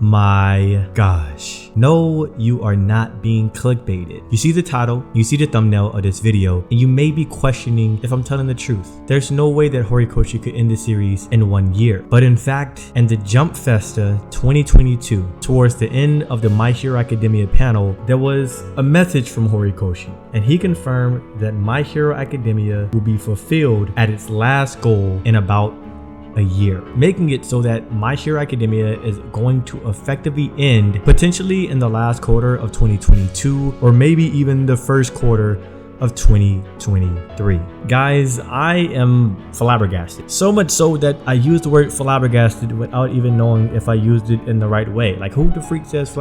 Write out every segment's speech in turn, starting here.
my gosh. No, you are not being clickbaited. You see the title, you see the thumbnail of this video, and you may be questioning if I'm telling the truth. There's no way that Horikoshi could end the series in 1 year. But in fact, in the Jump Festa 2022, towards the end of the My Hero Academia panel, there was a message from Horikoshi, and he confirmed that My Hero Academia will be fulfilled at its last goal in about a year, making it so that My Hero Academia is going to effectively end potentially in the last quarter of 2022, or maybe even the first quarter of 2023. Guys, I am flabbergasted. So much so that I used the word flabbergasted without even knowing if I used it in the right way. Like, who the freak says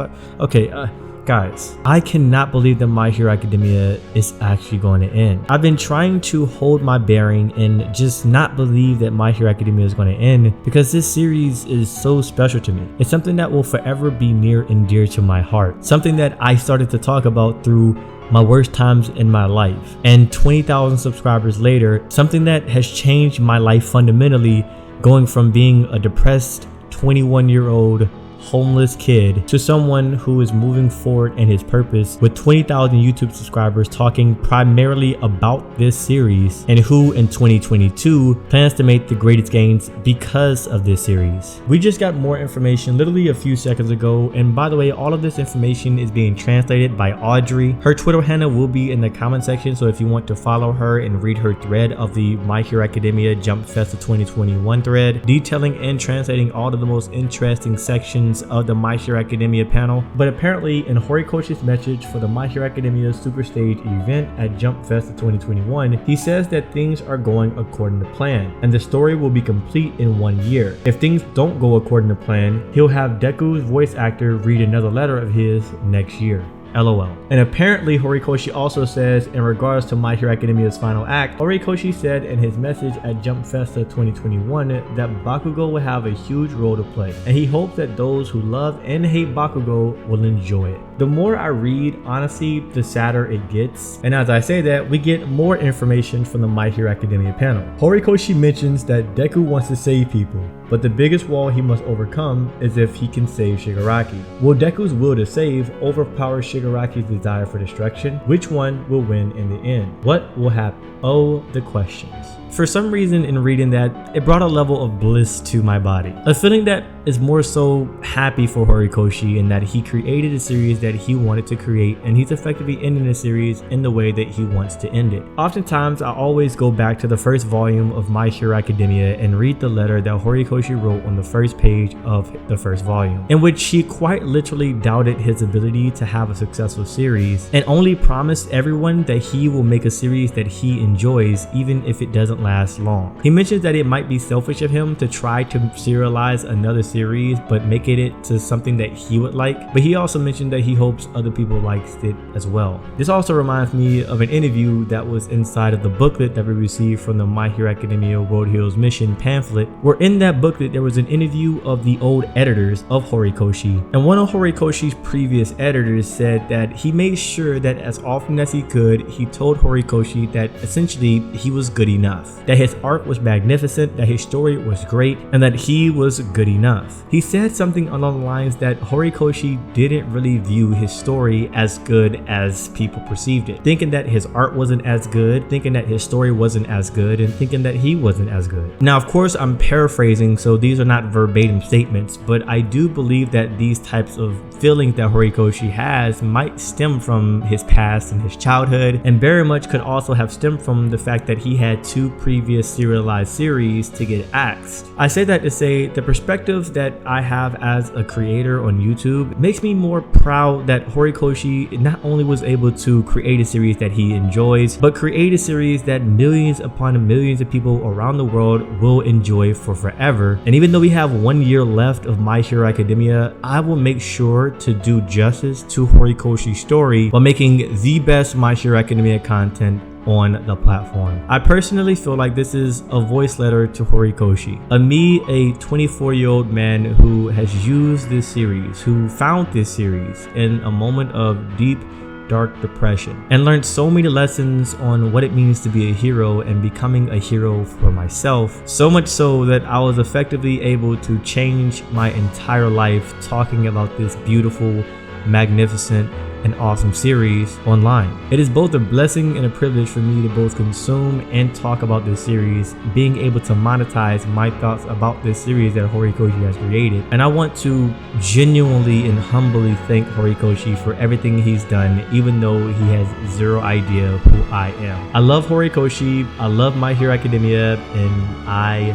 guys, I cannot believe that My Hero Academia is actually going to end. I've been trying to hold my bearing and just not believe that My Hero Academia is going to end, because this series is so special to me. It's something that will forever be near and dear to my heart. Something that I started to talk about through my worst times in my life. And 20,000 subscribers later, something that has changed my life fundamentally, going from being a depressed 21-year-old homeless kid to someone who is moving forward in his purpose with 20,000 YouTube subscribers, talking primarily about this series, and who in 2022 plans to make the greatest gains because of this series. We just got more information literally a few seconds ago, and by the way, all of this information is being translated by Audrey. Her Twitter handle will be in the comment section, so if you want to follow her and read her thread of the My Hero Academia Jump Festa 2021 thread, detailing and translating all of the most interesting sections of the My Hero Academia panel. But apparently, in Horikoshi's message for the My Hero Academia Super Stage event at Jump Festa 2021, he says that things are going according to plan, and the story will be complete in 1 year. If things don't go according to plan, he'll have Deku's voice actor read another letter of his next year. LOL. And apparently Horikoshi also says, in regards to My Hero Academia's final act, Horikoshi said in his message at Jump Festa 2021 that Bakugo will have a huge role to play, and he hopes that those who love and hate Bakugo will enjoy it. The more I read, honestly, the sadder it gets. And as I say that, we get more information from the My Hero Academia panel. Horikoshi mentions that Deku wants to save people, but the biggest wall he must overcome is if he can save Shigaraki. Will Deku's will to save overpower Shigaraki's desire for destruction? Which one will win in the end? What will happen? Oh, the questions. For some reason, in reading that, it brought a level of bliss to my body. A feeling that is more so happy for Horikoshi, in that he created a series that he wanted to create, and he's effectively ending the series in the way that he wants to end it. Oftentimes, I always go back to the first volume of My Hero Academia and read the letter that Horikoshi wrote on the first page of the first volume, in which he quite literally doubted his ability to have a successful series, and only promised everyone that he will make a series that he enjoys, even if it doesn't last long. He mentions that it might be selfish of him to try to serialize another series, but making it to something that he would like. But he also mentioned that he hopes other people likes it as well. This also reminds me of an interview that was inside of the booklet that we received from the My Hero Academia World Heroes Mission pamphlet, where in that booklet there was an interview of the old editors of Horikoshi, and one of Horikoshi's previous editors said that he made sure that as often as he could, he told Horikoshi that essentially he was good enough, that his art was magnificent, that his story was great, and that he was good enough. He said something along the lines that Horikoshi didn't really view his story as good as people perceived it, thinking that his art wasn't as good, thinking that his story wasn't as good, and thinking that he wasn't as good. Now, of course, I'm paraphrasing, so these are not verbatim statements, but I do believe that these types of feelings that Horikoshi has might stem from his past and his childhood, and very much could also have stemmed from the fact that he had 2 previous serialized series to get axed. I say that to say the perspective that I have as a creator on YouTube makes me more proud that Horikoshi not only was able to create a series that he enjoys, but create a series that millions upon millions of people around the world will enjoy for forever. And even though we have 1 year left of My Hero Academia, I will make sure to do justice to Horikoshi's story while making the best My Hero Academia content on the platform. I personally feel like this is a voice letter to Horikoshi, a 24-year-old man who has used this series, who found this series in a moment of deep dark depression and learned so many lessons on what it means to be a hero and becoming a hero for myself. So much so that I was effectively able to change my entire life talking about this beautiful, magnificent, and awesome series online. It is both a blessing and a privilege for me to both consume and talk about this series, being able to monetize my thoughts about this series that Horikoshi has created. And I want to genuinely and humbly thank Horikoshi for everything he's done, even though he has zero idea who I am. I love Horikoshi, I love My Hero Academia, and I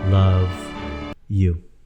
love you.